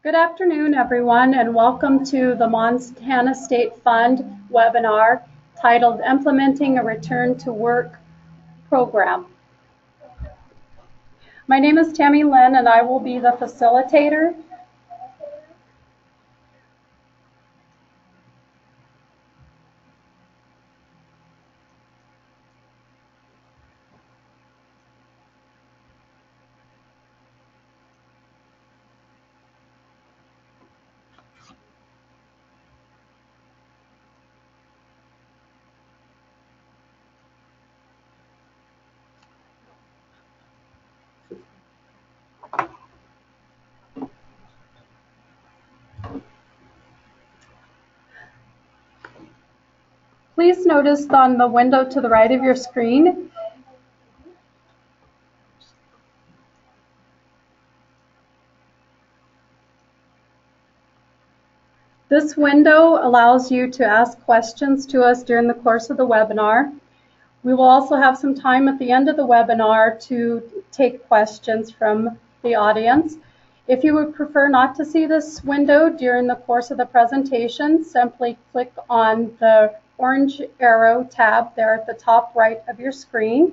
Good afternoon, everyone, and welcome to the Montana State Fund webinar titled Implementing a Return to Work Program. My name is Tammy Lynn, and I will be the facilitator. Please notice on the window to the right of your screen, this window allows you to ask questions to us during the course of the webinar. We will also have some time at the end of the webinar to take questions from the audience. If you would prefer not to see this window during the course of the presentation, simply click on the orange arrow tab there at the top right of your screen.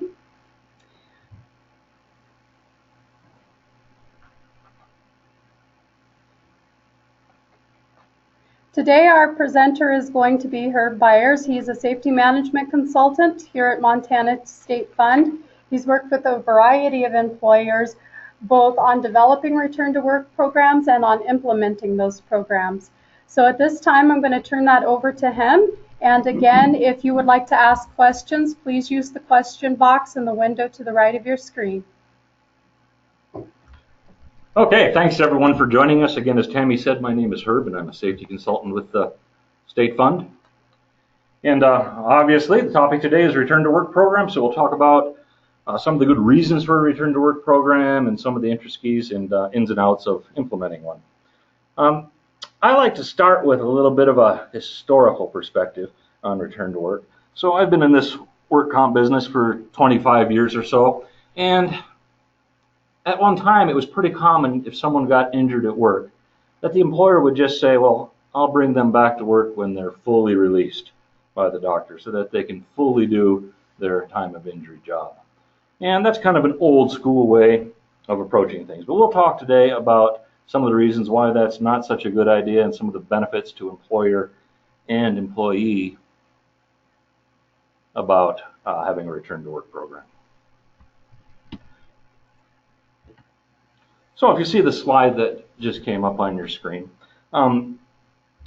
Today our presenter is going to be Herb Byers. He's a safety management consultant here at Montana State Fund. He's worked with a variety of employers, both on developing return to work programs and on implementing those programs. So at this time, I'm going to turn that over to him. And again, if you would like to ask questions, please use the question box in the window to the right of your screen. Okay, thanks everyone for joining us. Again, as Tammy said, my name is Herb and I'm a safety consultant with the State Fund. And obviously the topic today is return to work program. So we'll talk about some of the good reasons for a return to work program and some of the intricacies and ins and outs of implementing one. I like to start with a little bit of a historical perspective on return to work. So I've been in this work comp business for 25 years or so, and at one time it was pretty common if someone got injured at work that the employer would just say, well, I'll bring them back to work when they're fully released by the doctor so that they can fully do their time of injury job. And that's kind of an old school way of approaching things. But we'll talk today about some of the reasons why that's not such a good idea and some of the benefits to employer and employee about having a return to work program. So if you see the slide that just came up on your screen, a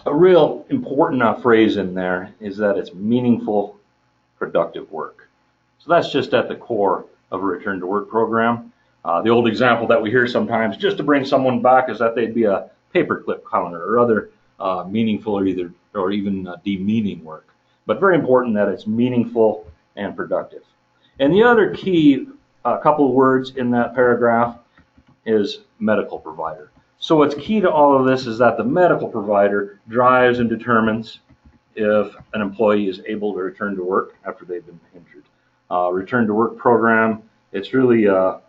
real important phrase in there is that it's meaningful, productive work. So that's just at the core of a return to work program. The old example that we hear sometimes just to bring someone back is that they'd be a paperclip counter or other meaningful or even demeaning work. But very important that it's meaningful and productive. And the other key couple of words in that paragraph is medical provider. So what's key to all of this is that the medical provider drives and determines if an employee is able to return to work after they've been injured. Return to work program, it's really a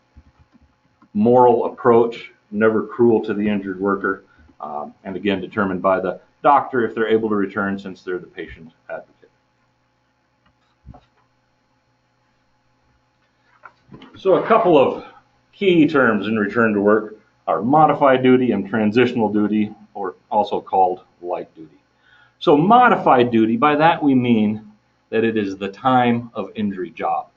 moral approach, never cruel to the injured worker, and again determined by the doctor if they're able to return since they're the patient advocate. So a couple of key terms in return to work are modified duty and transitional duty, or also called light duty. So modified duty, by that we mean that it is the time of injury job,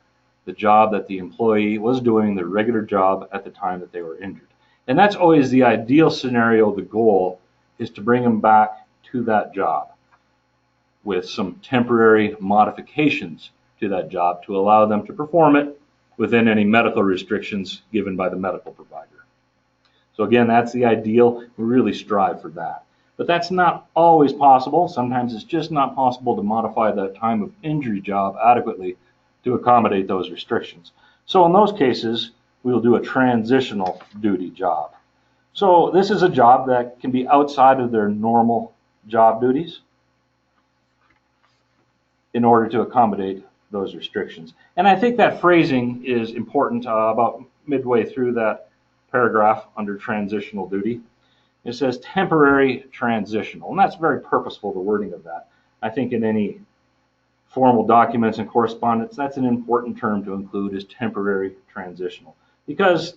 the job that the employee was doing, their regular job at the time that they were injured. And that's always the ideal scenario. The goal is to bring them back to that job with some temporary modifications to that job to allow them to perform it within any medical restrictions given by the medical provider. So again, that's the ideal. We really strive for that. But that's not always possible. Sometimes it's just not possible to modify that time of injury job adequately to accommodate those restrictions. So in those cases, we'll do a transitional duty job. So this is a job that can be outside of their normal job duties in order to accommodate those restrictions. And I think that phrasing is important about midway through that paragraph under transitional duty. It says temporary transitional, and that's very purposeful, the wording of that. I think in any formal documents and correspondence, that's an important term to include, is temporary transitional, because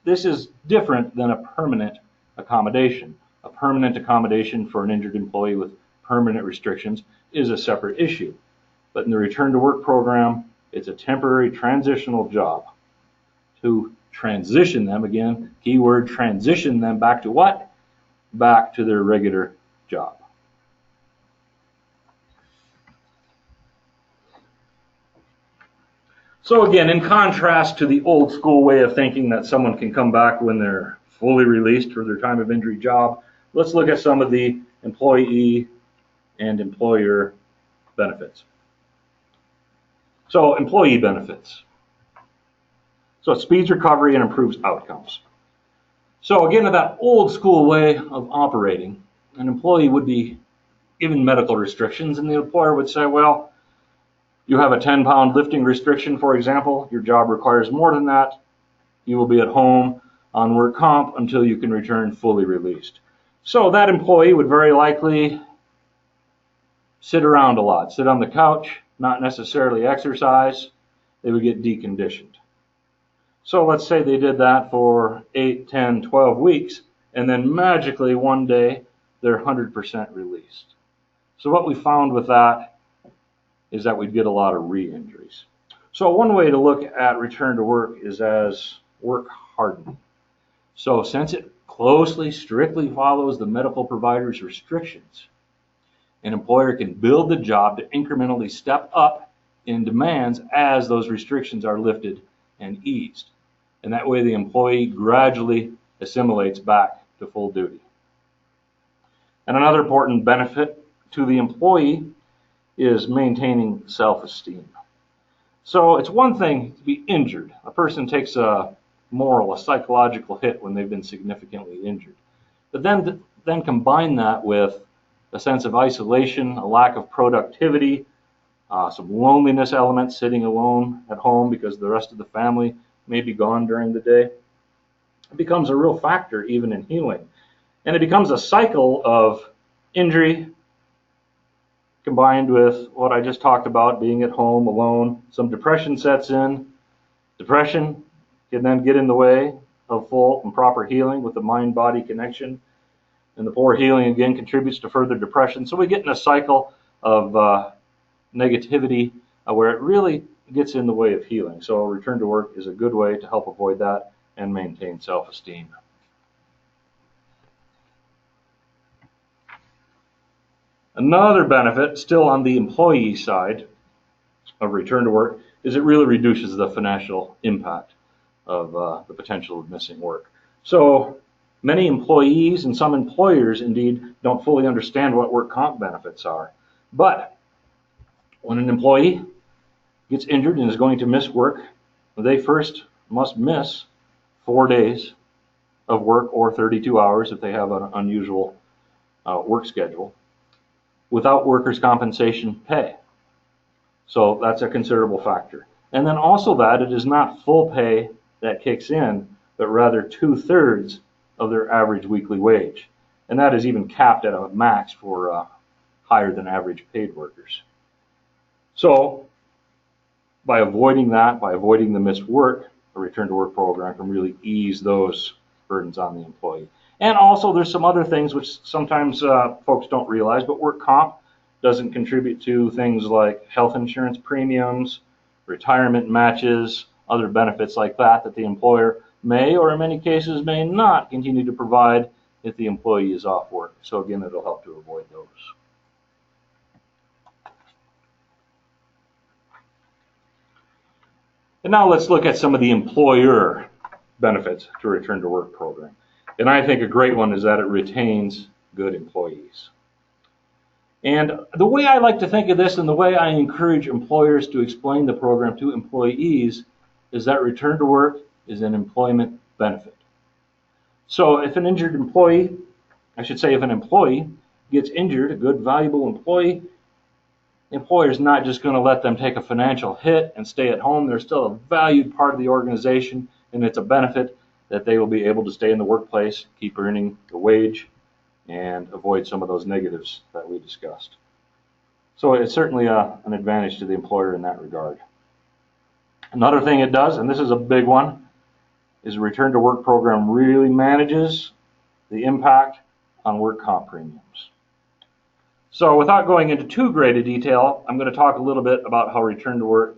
this is different than a permanent accommodation. A permanent accommodation for an injured employee with permanent restrictions is a separate issue. But in the Return to Work program, it's a temporary transitional job to transition them, again, keyword, transition them back to what? Back to their regular job. So again, in contrast to the old school way of thinking that someone can come back when they're fully released for their time of injury job, let's look at some of the employee and employer benefits. So employee benefits. So it speeds recovery and improves outcomes. So again, in that old school way of operating, an employee would be given medical restrictions, and the employer would say, well, you have a 10-pound lifting restriction, for example. Your job requires more than that. You will be at home on work comp until you can return fully released. So that employee would very likely sit around a lot, sit on the couch, not necessarily exercise. They would get deconditioned. So let's say they did that for 8, 10, 12 weeks, and then magically one day they're 100% released. So what we found with that is that we'd get a lot of re-injuries. So one way to look at return to work is as work hardening. So since it closely, strictly follows the medical provider's restrictions, an employer can build the job to incrementally step up in demands as those restrictions are lifted and eased. And that way the employee gradually assimilates back to full duty. And another important benefit to the employee is maintaining self-esteem. So it's one thing to be injured. A person takes a moral, a psychological hit when they've been significantly injured. But then combine that with a sense of isolation, a lack of productivity, some loneliness elements, sitting alone at home because the rest of the family may be gone during the day. It becomes a real factor even in healing. And it becomes a cycle of injury combined with what I just talked about, being at home alone. Some depression sets in. Depression can then get in the way of full and proper healing with the mind-body connection. And the poor healing again contributes to further depression. So we get in a cycle of negativity where it really gets in the way of healing. So return to work is a good way to help avoid that and maintain self-esteem. Another benefit, still on the employee side of return to work, is it really reduces the financial impact of the potential of missing work. So many employees and some employers, indeed, don't fully understand what work comp benefits are. But when an employee gets injured and is going to miss work, they first must miss 4 days of work or 32 hours if they have an unusual work schedule without workers' compensation pay. So that's a considerable factor. And then also that it is not full pay that kicks in, but rather 2/3 of their average weekly wage. And that is even capped at a max for higher than average paid workers. So by avoiding that, by avoiding the missed work, a return to work program can really ease those burdens on the employee. And also there's some other things which sometimes folks don't realize, but work comp doesn't contribute to things like health insurance premiums, retirement matches, other benefits like that that the employer may, or in many cases may not, continue to provide if the employee is off work. So again, it'll help to avoid those. And now let's look at some of the employer benefits to a return to work program. And I think a great one is that it retains good employees. And the way I like to think of this and the way I encourage employers to explain the program to employees is that return to work is an employment benefit. So if an injured employee, if an employee gets injured, a good, valuable employee, the employer is not just going to let them take a financial hit and stay at home. They're still a valued part of the organization, and it's a benefit that they will be able to stay in the workplace, keep earning the wage, and avoid some of those negatives that we discussed. So it's certainly an advantage to the employer in that regard. Another thing it does, and this is a big one, is a return to work program really manages the impact on work comp premiums. So without going into too great a detail, I'm going to talk a little bit about how return to work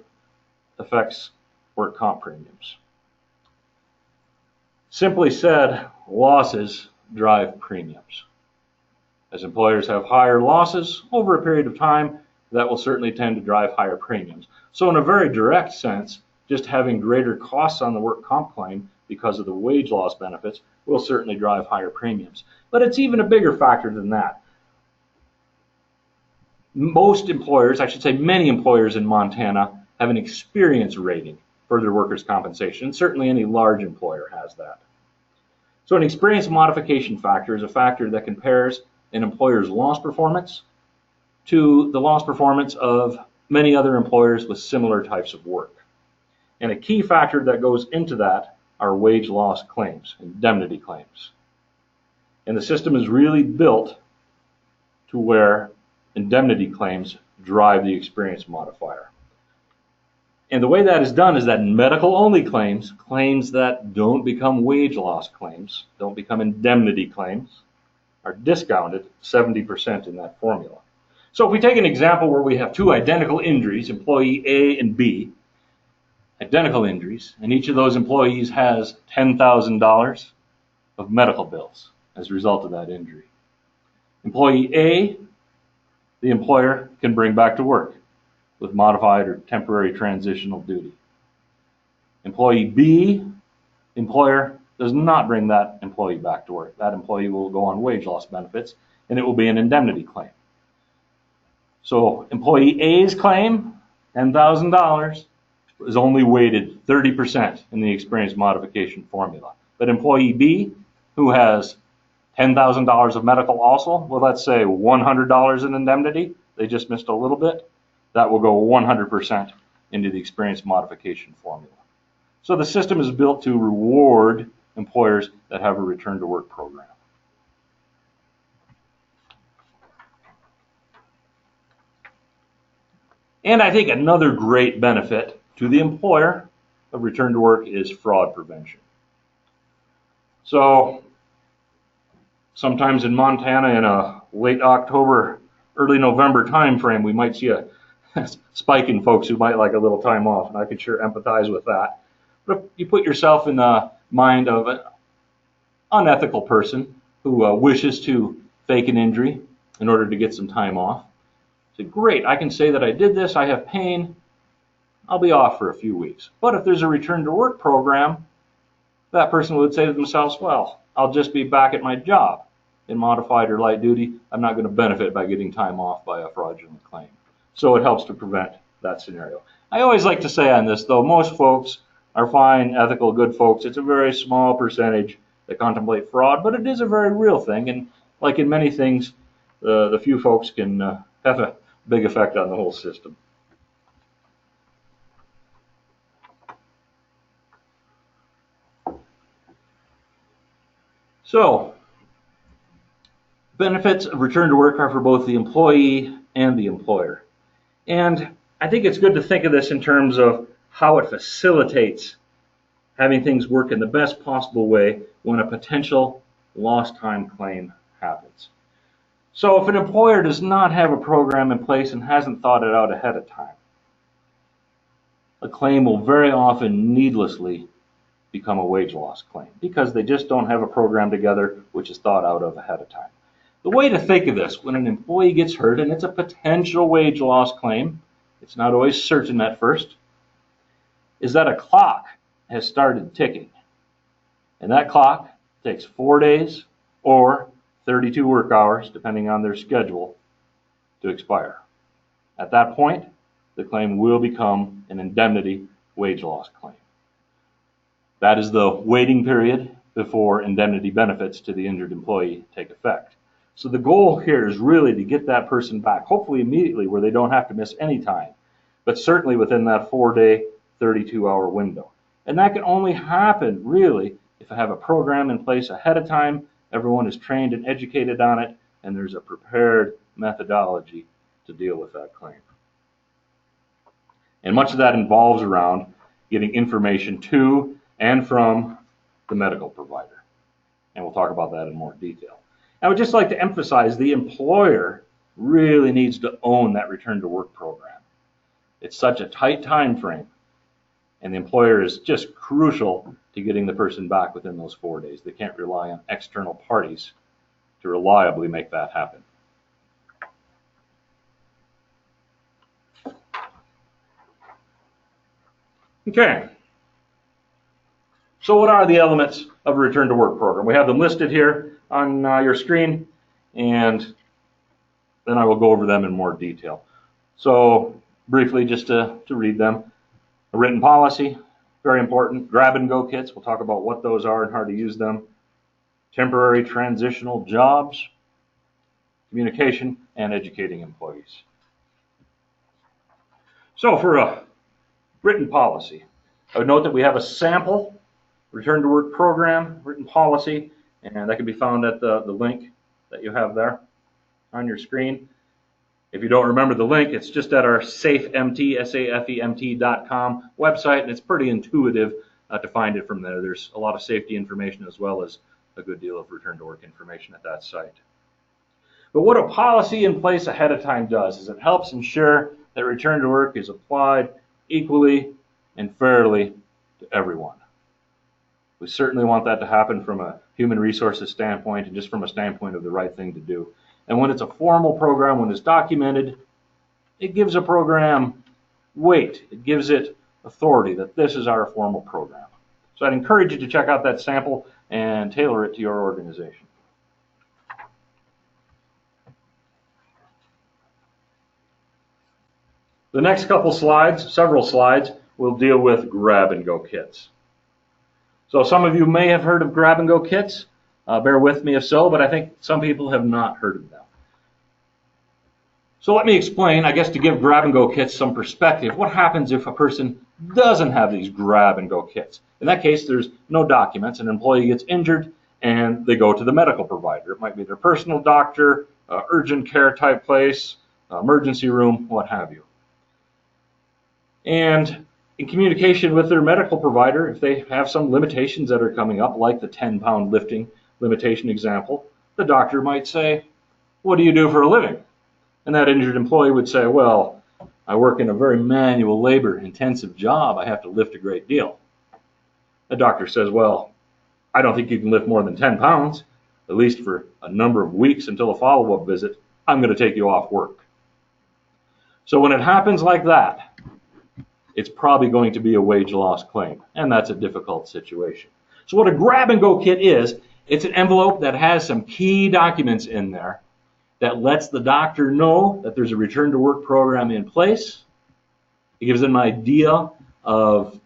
affects work comp premiums. Simply said, losses drive premiums. As employers have higher losses over a period of time, that will certainly tend to drive higher premiums. So in a very direct sense, just having greater costs on the work comp claim because of the wage loss benefits will certainly drive higher premiums. But it's even a bigger factor than that. Most employers, I should say many employers in Montana, have an experience rating for their workers' compensation. Certainly any large employer has that. So an experience modification factor is a factor that compares an employer's loss performance to the loss performance of many other employers with similar types of work. And a key factor that goes into that are wage loss claims, indemnity claims. And the system is really built to where indemnity claims drive the experience modifier. And the way that is done is that medical-only claims, claims that don't become wage loss claims, don't become indemnity claims, are discounted 70% in that formula. So if we take an example where we have two identical injuries, employee A and B, identical injuries, and each of those employees has $10,000 of medical bills as a result of that injury. Employee A, the employer can bring back to work with modified or temporary transitional duty. Employee B, employer does not bring that employee back to work. That employee will go on wage loss benefits, and it will be an indemnity claim. So employee A's claim, $10,000, is only weighted 30% in the experience modification formula. But employee B, who has $10,000 of medical also, well, let's say $100 in indemnity, they just missed a little bit, that will go 100% into the experience modification formula. So the system is built to reward employers that have a return to work program. And I think another great benefit to the employer of return to work is fraud prevention. So sometimes in Montana in a late October, early November time frame, we might see a spike in folks who might like a little time off, and I can sure empathize with that. But if you put yourself in the mind of an unethical person who wishes to fake an injury in order to get some time off, say, great, I can say that I did this, I have pain, I'll be off for a few weeks. But if there's a return to work program, that person would say to themselves, well, I'll just be back at my job in modified or light duty. I'm not going to benefit by getting time off by a fraudulent claim. So it helps to prevent that scenario. I always like to say on this, though, most folks are fine, ethical, good folks. It's a very small percentage that contemplate fraud, but it is a very real thing. And like in many things, the few folks can have a big effect on the whole system. So, benefits of return to work are for both the employee and the employer. And I think it's good to think of this in terms of how it facilitates having things work in the best possible way when a potential lost time claim happens. So if an employer does not have a program in place and hasn't thought it out ahead of time, a claim will very often needlessly become a wage loss claim because they just don't have a program together which is thought out of ahead of time. The way to think of this, when an employee gets hurt and it's a potential wage loss claim, it's not always certain at first, is that a clock has started ticking. And that clock takes 4 days or 32 work hours, depending on their schedule, to expire. At that point, the claim will become an indemnity wage loss claim. That is the waiting period before indemnity benefits to the injured employee take effect. So the goal here is really to get that person back, hopefully immediately where they don't have to miss any time, but certainly within that 4-day, 32-hour window. And that can only happen really if I have a program in place ahead of time, everyone is trained and educated on it, and there's a prepared methodology to deal with that claim. And much of that involves around getting information to and from the medical provider. And we'll talk about that in more detail. I would just like to emphasize the employer really needs to own that return to work program. It's such a tight time frame, and the employer is just crucial to getting the person back within those 4 days. They can't rely on external parties to reliably make that happen. Okay. So what are the elements of a return to work program? We have them listed here on your screen, and then I will go over them in more detail. So briefly, just to read them, a written policy, very important. Grab-and-go kits, we'll talk about what those are and how to use them. Temporary transitional jobs, communication, and educating employees. So for a written policy, I would note that we have a sample return to work program, written policy, and that can be found at the link that you have there on your screen. If you don't remember the link, it's just at our SAFEMT, SAFEMT.com website, and it's pretty intuitive to find it from there. There's a lot of safety information as well as a good deal of return to work information at that site. But what a policy in place ahead of time does is it helps ensure that return to work is applied equally and fairly to everyone. We certainly want that to happen from a human resources standpoint and just from a standpoint of the right thing to do. And when it's a formal program, when it's documented, it gives a program weight. It gives it authority that this is our formal program. So I'd encourage you to check out that sample and tailor it to your organization. The next couple slides, several slides, will deal with grab-and-go kits. So some of you may have heard of grab-and-go kits. Bear with me if so, but I think some people have not heard of them. So let me explain, I guess to give grab-and-go kits some perspective, what happens if a person doesn't have these grab-and-go kits. In that case, there's no documents. An employee gets injured and they go to the medical provider. It might be their personal doctor, urgent care type place, emergency room, what have you. And in communication with their medical provider, if they have some limitations that are coming up, like the 10-pound lifting limitation example, the doctor might say, "What do you do for a living?" And that injured employee would say, "Well, I work in a very manual labor intensive job. I have to lift a great deal." The doctor says, "Well, I don't think you can lift more than 10 pounds, at least for a number of weeks until a follow-up visit. I'm going to take you off work." So when it happens like that, it's probably going to be a wage loss claim, and that's a difficult situation. So what a grab-and-go kit is, it's an envelope that has some key documents in there that lets the doctor know that there's a return to work program in place. It gives them an idea of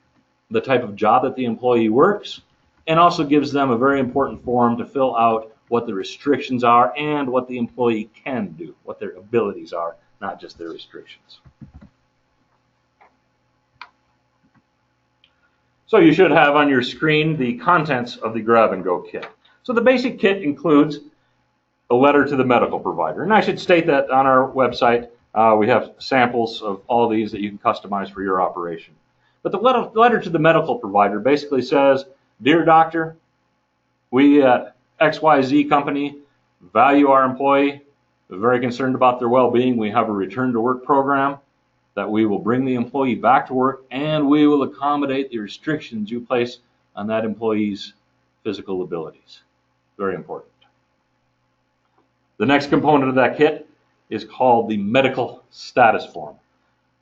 the type of job that the employee works, and also gives them a very important form to fill out what the restrictions are and what the employee can do, what their abilities are, not just their restrictions. So you should have on your screen the contents of the grab-and-go kit. So the basic kit includes a letter to the medical provider. And I should state that on our website, we have samples of all these that you can customize for your operation. But the letter to the medical provider basically says, "Dear doctor, we at XYZ company value our employee. We're very concerned about their well-being. We have a return to work program that we will bring the employee back to work, and we will accommodate the restrictions you place on that employee's physical abilities." Very important. The next component of that kit is called the medical status form.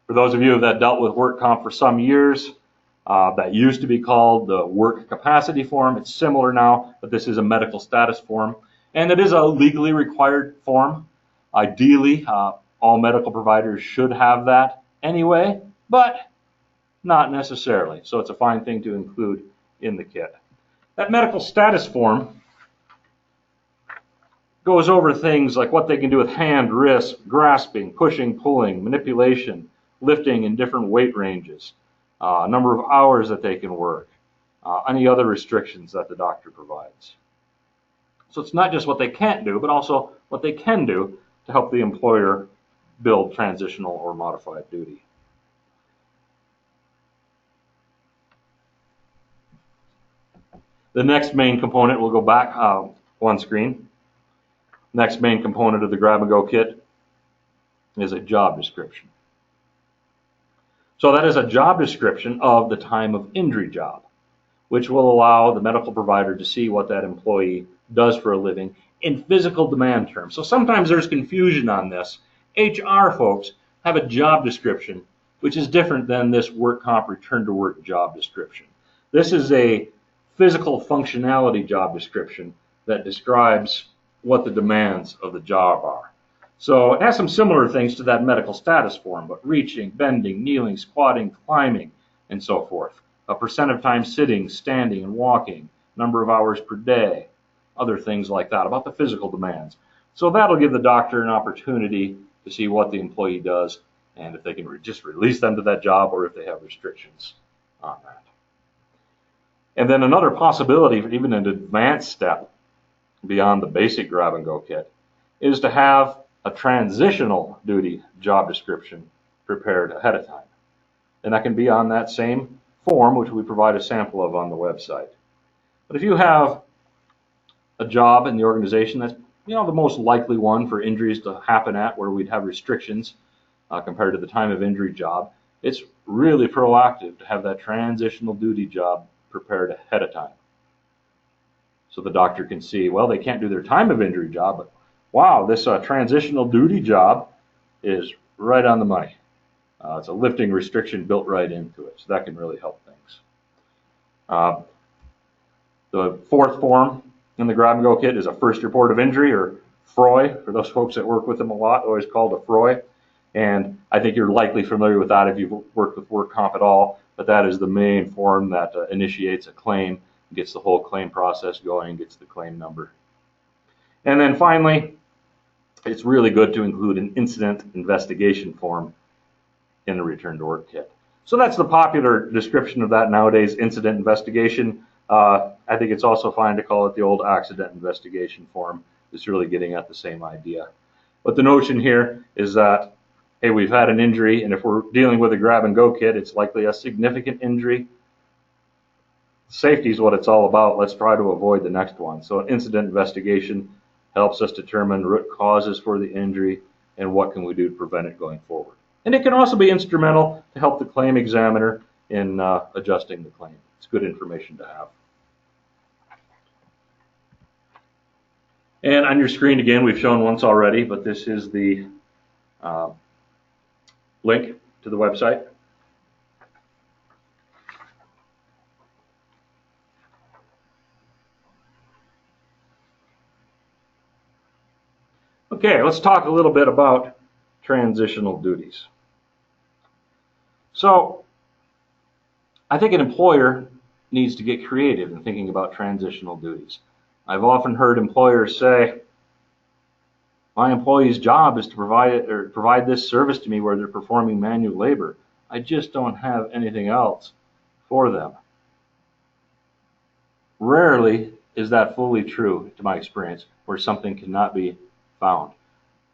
For those of you that dealt with work comp for some years, that used to be called the work capacity form. It's similar now, but this is a medical status form, and it is a legally required form. Ideally, all medical providers should have that anyway, but not necessarily. So it's a fine thing to include in the kit. That medical status form goes over things like what they can do with hand, wrist, grasping, pushing, pulling, manipulation, lifting in different weight ranges, number of hours that they can work, any other restrictions that the doctor provides. So it's not just what they can't do, but also what they can do to help the employer build transitional or modified duty. The next main component, we'll go back one screen. Next main component of the grab-and-go kit is a job description. So that is a job description of the time of injury job, which will allow the medical provider to see what that employee does for a living in physical demand terms. So sometimes there's confusion on this. HR folks have a job description, which is different than this work comp return to work job description. This is a physical functionality job description that describes what the demands of the job are. So it has some similar things to that medical status form, but reaching, bending, kneeling, squatting, climbing, and so forth. A percent of time sitting, standing, and walking, number of hours per day, other things like that about the physical demands. So that'll give the doctor an opportunity to see what the employee does and if they can just release them to that job or if they have restrictions on that. And then another possibility, even an advanced step beyond the basic grab-and-go kit, is to have a transitional duty job description prepared ahead of time. And that can be on that same form, which we provide a sample of on the website. But if you have a job in the organization that's the most likely one for injuries to happen at, where we'd have restrictions compared to the time of injury job, it's really proactive to have that transitional duty job prepared ahead of time. So the doctor can see, well, they can't do their time of injury job, but wow, this transitional duty job is right on the money. It's a lifting restriction built right into it, so that can really help things. The fourth form in the grab-and-go kit is a first report of injury, or FROI, for those folks that work with them a lot, always called a FROI. And I think you're likely familiar with that if you've worked with work comp at all, but that is the main form that initiates a claim, gets the whole claim process going, gets the claim number. And then finally, it's really good to include an incident investigation form in the return to work kit. So that's the popular description of that nowadays, incident investigation. I think it's also fine to call it the old accident investigation form. It's really getting at the same idea. But the notion here is that, hey, we've had an injury, and if we're dealing with a grab-and-go kit, it's likely a significant injury. Safety is what it's all about. Let's try to avoid the next one. So an incident investigation helps us determine root causes for the injury and what can we do to prevent it going forward. And it can also be instrumental to help the claim examiner in adjusting the claim. It's good information to have. And on your screen, again, we've shown once already, but this is the link to the website. Okay, let's talk a little bit about transitional duties. So, I think an employer needs to get creative in thinking about transitional duties. I've often heard employers say, my employee's job is to provide this service to me where they're performing manual labor. I just don't have anything else for them. Rarely is that fully true, to my experience, where something cannot be found.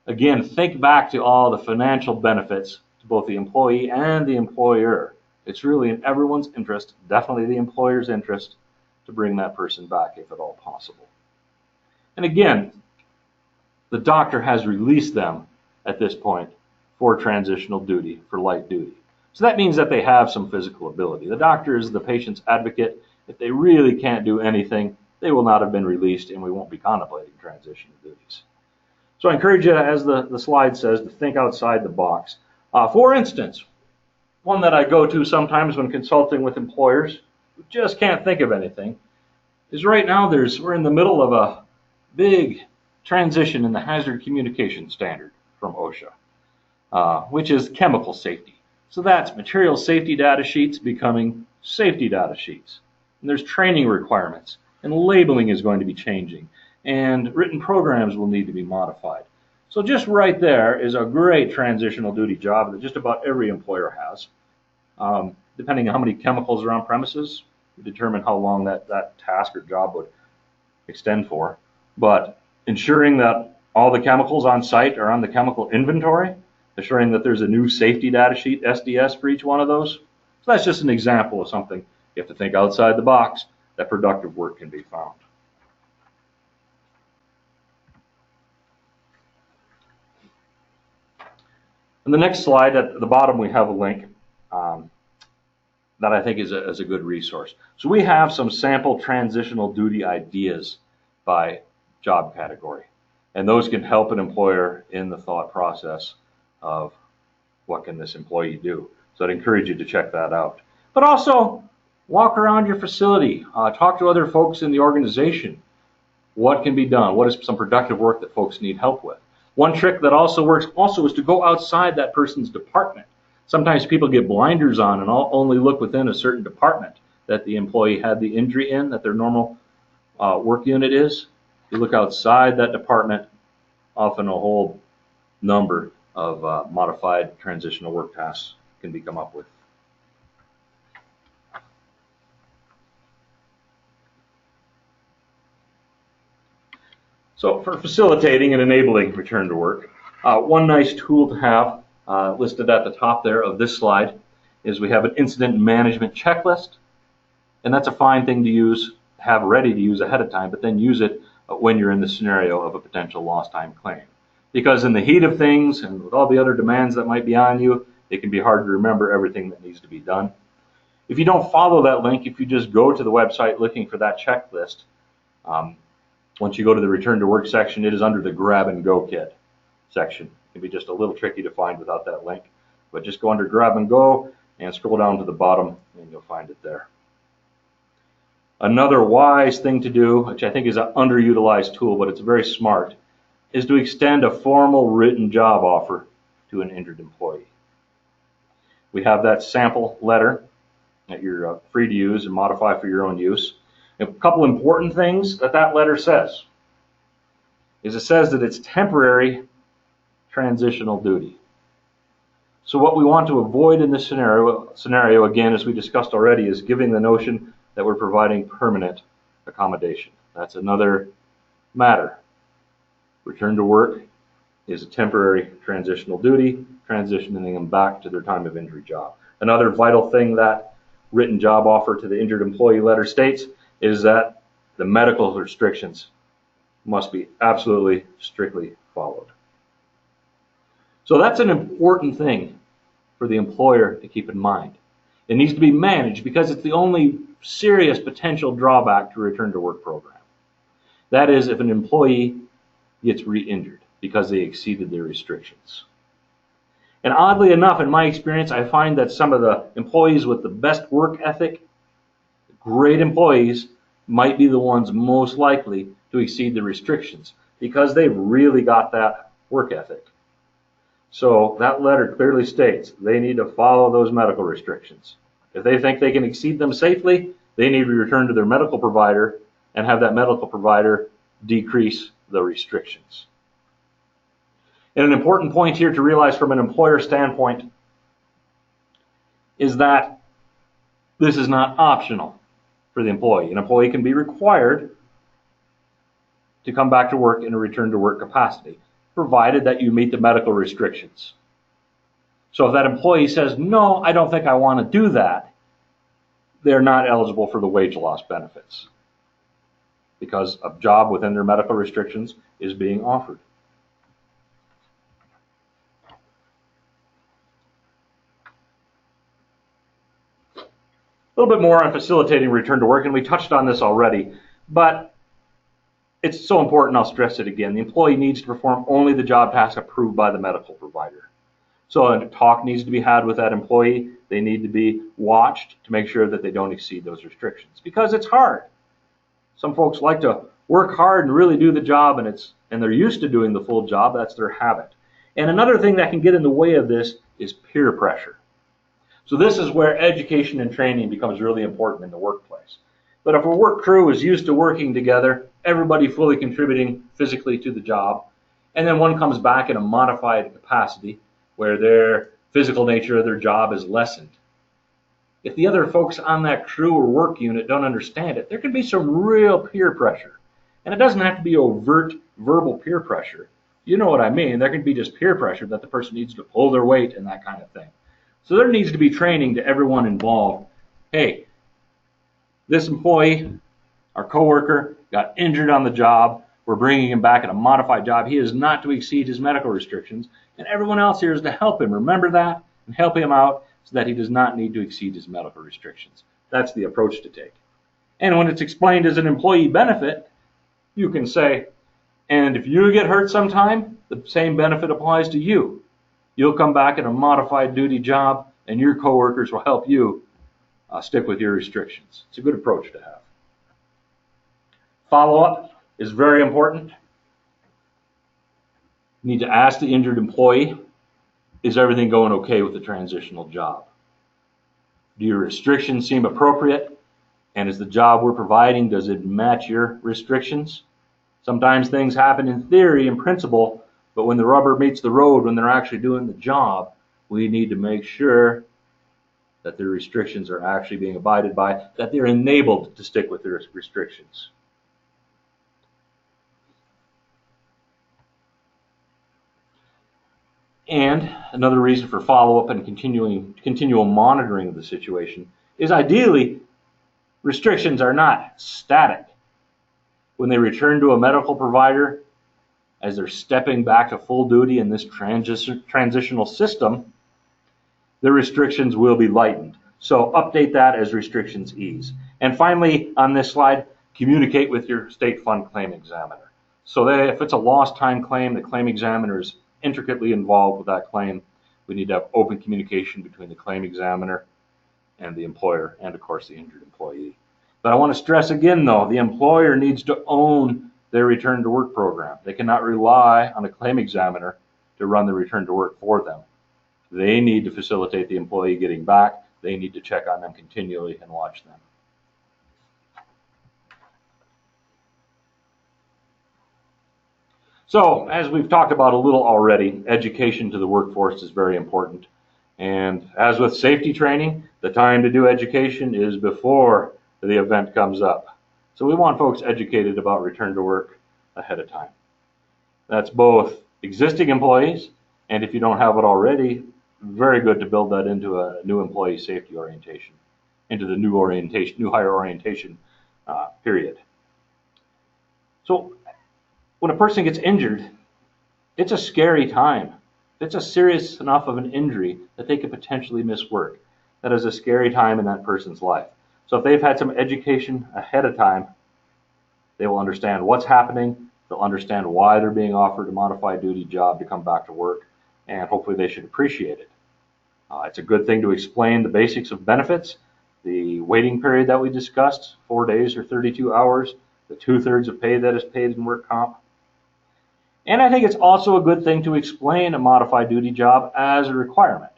Again, think back to all the financial benefits to both the employee and the employer. It's really in everyone's interest, definitely the employer's interest, to bring that person back if at all possible. And again, the doctor has released them at this point for transitional duty, for light duty. So that means that they have some physical ability. The doctor is the patient's advocate. If they really can't do anything, they will not have been released and we won't be contemplating transitional duties. So I encourage you, as the slide says, to think outside the box. For instance, one that I go to sometimes when consulting with employers who just can't think of anything is right now we're in the middle of a big transition in the hazard communication standard from OSHA, which is chemical safety. So that's material safety data sheets becoming safety data sheets. And there's training requirements, and labeling is going to be changing, and written programs will need to be modified. So just right there is a great transitional duty job that just about every employer has. Depending on how many chemicals are on premises, determine how long that task or job would extend for. But ensuring that all the chemicals on site are on the chemical inventory, ensuring that there's a new safety data sheet, SDS, for each one of those. So that's just an example of something you have to think outside the box that productive work can be found. On the next slide, at the bottom, we have a link that I think is a good resource. So we have some sample transitional duty ideas by job category, and those can help an employer in the thought process of what can this employee do. So I'd encourage you to check that out. But also, walk around your facility, talk to other folks in the organization. What can be done? What is some productive work that folks need help with? One trick that also works is to go outside that person's department. Sometimes people get blinders on and only look within a certain department that the employee had the injury in, that their normal work unit is. You look outside that department, often a whole number of modified transitional work tasks can be come up with. So for facilitating and enabling return to work, one nice tool to have listed at the top there of this slide is we have an incident management checklist, and that's a fine thing to use, have ready to use ahead of time, but then use it when you're in the scenario of a potential lost time claim. Because in the heat of things and with all the other demands that might be on you, it can be hard to remember everything that needs to be done. If you don't follow that link, if you just go to the website looking for that checklist, once you go to the return to work section, it is under the grab and go kit section. It can be just a little tricky to find without that link, but just go under grab and go and scroll down to the bottom and you'll find it there. Another wise thing to do, which I think is an underutilized tool, but it's very smart, is to extend a formal written job offer to an injured employee. We have that sample letter that you're free to use and modify for your own use. A couple important things that letter says is it says that it's temporary transitional duty. So what we want to avoid in this scenario, again, as we discussed already, is giving the notion that we're providing permanent accommodation. That's another matter. Return to work is a temporary transitional duty, transitioning them back to their time of injury job. Another vital thing that written job offer to the injured employee letter states is that the medical restrictions must be absolutely strictly followed. So that's an important thing for the employer to keep in mind. It needs to be managed because it's the only serious potential drawback to a return to work program. That is, if an employee gets re-injured because they exceeded their restrictions. And oddly enough, in my experience, I find that some of the employees with the best work ethic, great employees, might be the ones most likely to exceed the restrictions because they've really got that work ethic. So that letter clearly states they need to follow those medical restrictions. If they think they can exceed them safely, they need to return to their medical provider and have that medical provider decrease the restrictions. And an important point here to realize from an employer standpoint is that this is not optional for the employee. An employee can be required to come back to work in a return to work capacity, provided that you meet the medical restrictions. So if that employee says, no, I don't think I want to do that, they're not eligible for the wage loss benefits because a job within their medical restrictions is being offered. A little bit more on facilitating return to work, and we touched on this already, but it's so important, I'll stress it again. The employee needs to perform only the job task approved by the medical provider. So a talk needs to be had with that employee. They need to be watched to make sure that they don't exceed those restrictions because it's hard. Some folks like to work hard and really do the job, and they're used to doing the full job. That's their habit. And another thing that can get in the way of this is peer pressure. So this is where education and training becomes really important in the workplace. But if a work crew is used to working together, everybody fully contributing physically to the job, and then one comes back in a modified capacity where their physical nature of their job is lessened, If the other folks on that crew or work unit don't understand it, there can be some real peer pressure. And it doesn't have to be overt verbal peer pressure. You know what I mean. There can be just peer pressure that the person needs to pull their weight and that kind of thing. So there needs to be training to everyone involved. Hey, this employee, our coworker, got injured on the job. We're bringing him back at a modified job. He is not to exceed his medical restrictions, and everyone else here is to help him. Remember that and help him out so that he does not need to exceed his medical restrictions. That's the approach to take. And when it's explained as an employee benefit, you can say, and if you get hurt sometime, the same benefit applies to you. You'll come back at a modified duty job, and your coworkers will help you stick with your restrictions. It's a good approach to have. Follow-up is very important. You need to ask the injured employee, is everything going okay with the transitional job? Do your restrictions seem appropriate? And is the job we're providing, does it match your restrictions? Sometimes things happen in theory and principle, but when the rubber meets the road, when they're actually doing the job, we need to make sure that their restrictions are actually being abided by, that they're enabled to stick with their restrictions. And another reason for follow-up and continual monitoring of the situation is ideally restrictions are not static. When they return to a medical provider, as they're stepping back to full duty in this transitional system, the restrictions will be lightened. So update that as restrictions ease. And finally, on this slide, communicate with your state fund claim examiner. So that if it's a lost time claim, the claim examiner is intricately involved with that claim. We need to have open communication between the claim examiner and the employer, and of course the injured employee. But I want to stress again though, the employer needs to own their return to work program. They cannot rely on a claim examiner to run the return to work for them. They need to facilitate the employee getting back. They need to check on them continually and watch them. So, as we've talked about a little already, education to the workforce is very important. And as with safety training, the time to do education is before the event comes up. So we want folks educated about return to work ahead of time. That's both existing employees, and if you don't have it already, very good to build that into a new employee safety orientation, into the new hire orientation period. So when a person gets injured, it's a scary time. It's a serious enough of an injury that they could potentially miss work. That is a scary time in that person's life. So if they've had some education ahead of time, they will understand what's happening. They'll understand why they're being offered a modified duty job to come back to work, and hopefully they should appreciate it. It's a good thing to explain the basics of benefits, the waiting period that we discussed, 4 days or 32 hours, the 2/3 of pay that is paid in work comp. And I think it's also a good thing to explain a modified duty job as a requirement.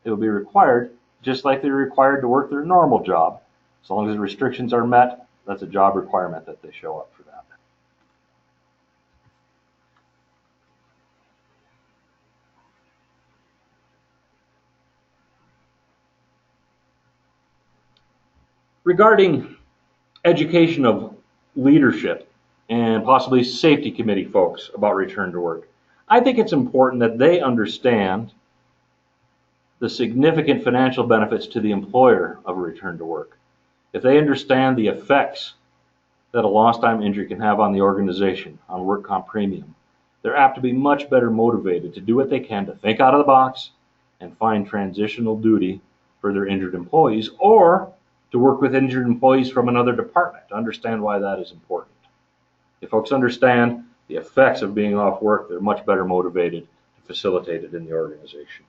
It will be required just like they're required to work their normal job. As long as the restrictions are met, that's a job requirement that they show up for that. Regarding education of leadership and possibly safety committee folks about return to work, I think it's important that they understand the significant financial benefits to the employer of a return to work. If they understand the effects that a lost time injury can have on the organization, on work comp premium, they're apt to be much better motivated to do what they can to think out of the box and find transitional duty for their injured employees, or to work with injured employees from another department to understand why that is important. If folks understand the effects of being off work, they're much better motivated to facilitate it in the organization.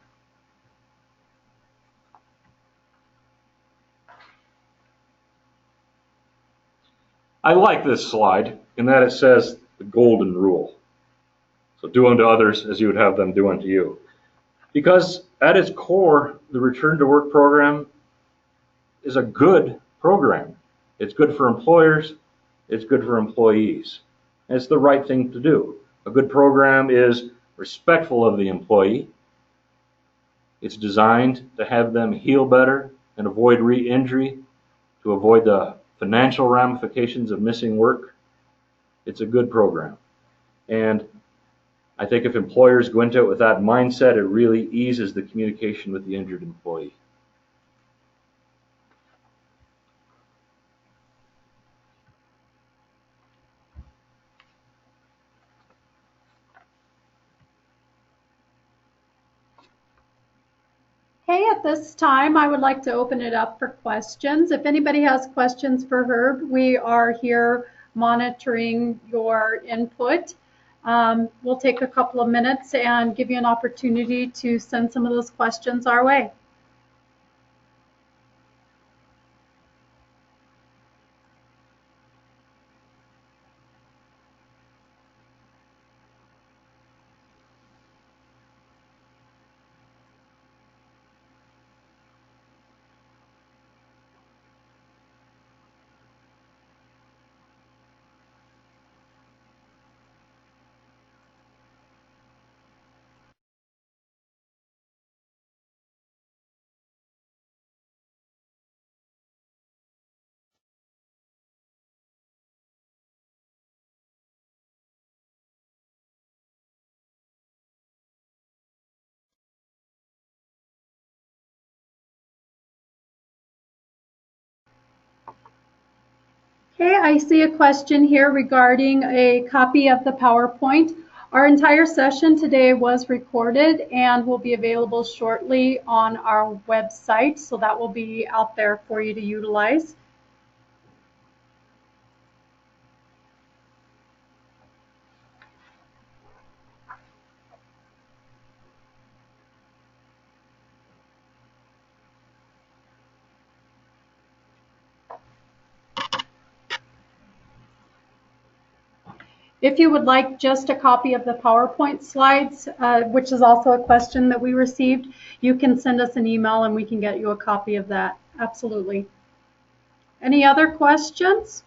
I like this slide in that it says the golden rule. So do unto others as you would have them do unto you. Because at its core, the return to work program is a good program. It's good for employers. It's good for employees. And it's the right thing to do. A good program is respectful of the employee. It's designed to have them heal better and avoid re-injury, to avoid the financial ramifications of missing work, it's a good program. And I think if employers go into it with that mindset, it really eases the communication with the injured employee. Okay, at this time, I would like to open it up for questions. If anybody has questions for Herb, we are here monitoring your input. We'll take a couple of minutes and give you an opportunity to send some of those questions our way. Okay, I see a question here regarding a copy of the PowerPoint. Our entire session today was recorded and will be available shortly on our website, so that will be out there for you to utilize. If you would like just a copy of the PowerPoint slides, which is also a question that we received, you can send us an email and we can get you a copy of that. Absolutely. Any other questions?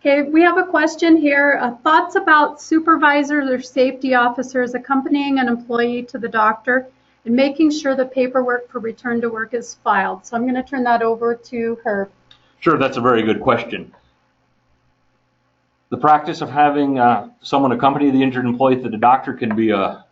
Okay, we have a question here. Thoughts about supervisors or safety officers accompanying an employee to the doctor and making sure the paperwork for return to work is filed. So I'm going to turn that over to Herb. Sure, that's a very good question. The practice of having someone accompany the injured employee to the doctor can be a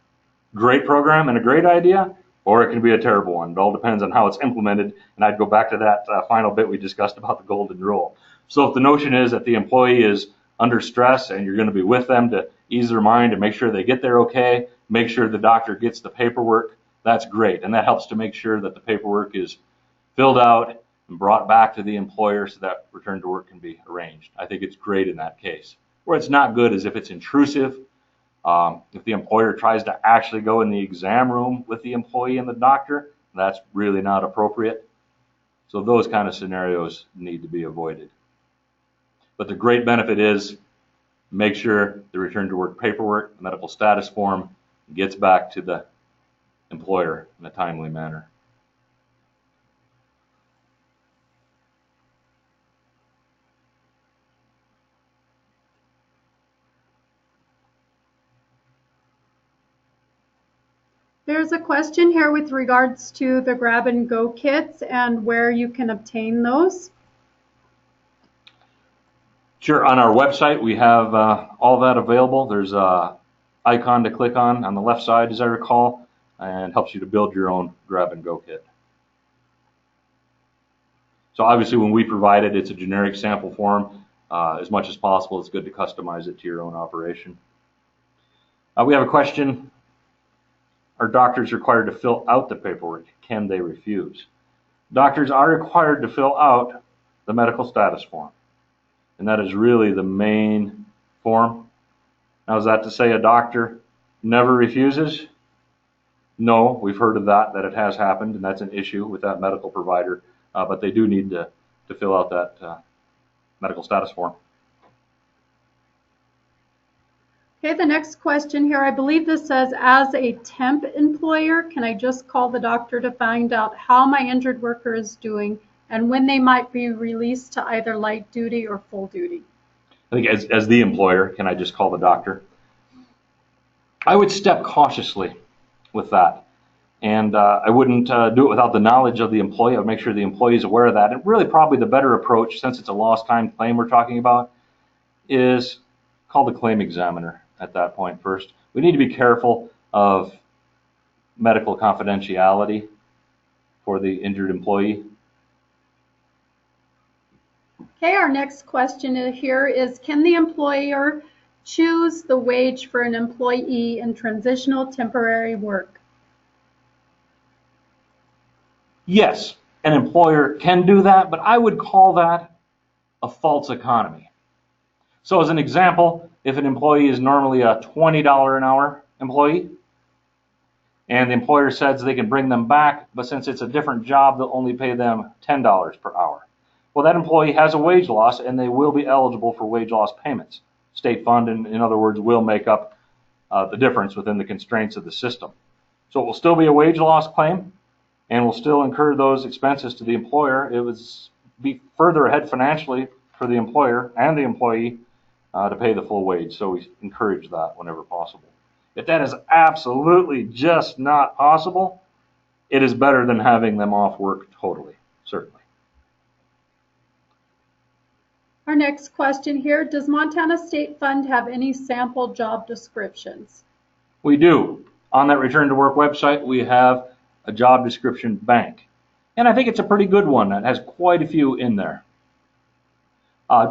great program and a great idea, or it can be a terrible one. It all depends on how it's implemented, and I'd go back to that final bit we discussed about the golden rule. So if the notion is that the employee is under stress and you're going to be with them to ease their mind and make sure they get there okay, make sure the doctor gets the paperwork, that's great. And that helps to make sure that the paperwork is filled out and brought back to the employer so that return to work can be arranged. I think it's great in that case. Where it's not good is if it's intrusive. If the employer tries to actually go in the exam room with the employee and the doctor, that's really not appropriate. So those kind of scenarios need to be avoided. But the great benefit is make sure the return to work paperwork, the medical status form, gets back to the employer in a timely manner. There's a question here with regards to the grab and go kits and where you can obtain those. Sure, on our website we have all that available. There's a icon to click on the left side, as I recall, and helps you to build your own grab and go kit. So obviously when we provide it, it's a generic sample form. As much as possible, it's good to customize it to your own operation. We have a question. Are doctors required to fill out the paperwork? Can they refuse? Doctors are required to fill out the medical status form, and that is really the main form. Now, is that to say a doctor never refuses? No, we've heard of that it has happened, and that's an issue with that medical provider, but they do need to fill out that medical status form. Okay, the next question here, I believe this says, as a temp employer, can I just call the doctor to find out how my injured worker is doing and when they might be released to either light duty or full duty. I think as the employer, can I just call the doctor? I would step cautiously with that. And I wouldn't do it without the knowledge of the employee. I would make sure the employee is aware of that. And really probably the better approach, since it's a lost time claim we're talking about, is call the claim examiner at that point first. We need to be careful of medical confidentiality for the injured employee. Okay, our next question here is, can the employer choose the wage for an employee in transitional temporary work? Yes, an employer can do that, but I would call that a false economy. So as an example, if an employee is normally a $20 an hour employee, and the employer says they can bring them back, but since it's a different job, they'll only pay them $10 per hour. Well, that employee has a wage loss, and they will be eligible for wage loss payments. State fund, in other words, will make up the difference within the constraints of the system. So it will still be a wage loss claim, and will still incur those expenses to the employer. It would be further ahead financially for the employer and the employee to pay the full wage. So we encourage that whenever possible. If that is absolutely just not possible, it is better than having them off work totally, certainly. Our next question here, does Montana State Fund have any sample job descriptions? We do. On that Return to Work website, we have a job description bank. And I think it's a pretty good one. It has quite a few in there.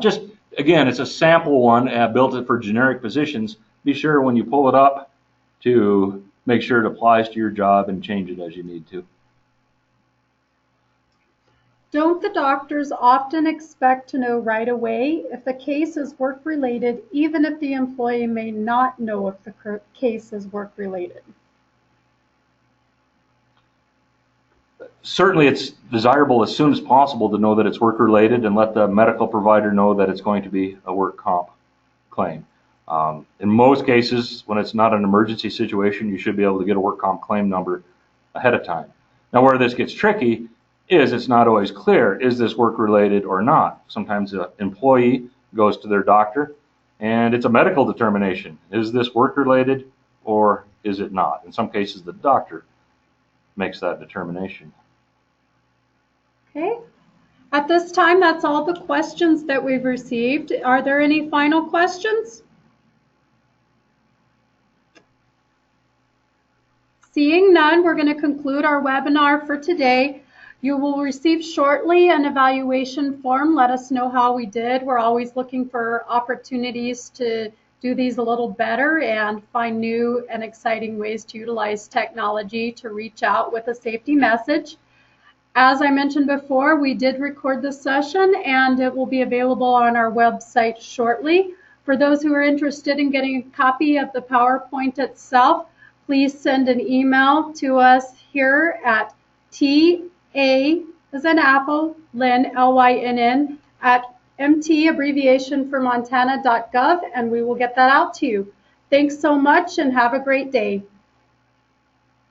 Just, again, it's a sample one, built it for generic positions. Be sure when you pull it up to make sure it applies to your job and change it as you need to. Don't the doctors often expect to know right away if the case is work-related, even if the employee may not know if the case is work-related? Certainly, it's desirable as soon as possible to know that it's work-related and let the medical provider know that it's going to be a work comp claim. In most cases, when it's not an emergency situation, you should be able to get a work comp claim number ahead of time. Now, where this gets tricky is it's not always clear, is this work-related or not? Sometimes the employee goes to their doctor, and it's a medical determination. Is this work-related or is it not? In some cases, the doctor makes that determination. Okay. At this time, that's all the questions that we've received. Are there any final questions? Seeing none, we're going to conclude our webinar for today. You will receive shortly an evaluation form. Let us know how we did. We're always looking for opportunities to do these a little better and find new and exciting ways to utilize technology to reach out with a safety message. As I mentioned before, we did record this session and it will be available on our website shortly. For those who are interested in getting a copy of the PowerPoint itself, please send an email to us here at TA as in Apple, Lynn, Lynn, at MT abbreviation for Montana.gov, and we will get that out to you. Thanks so much and have a great day.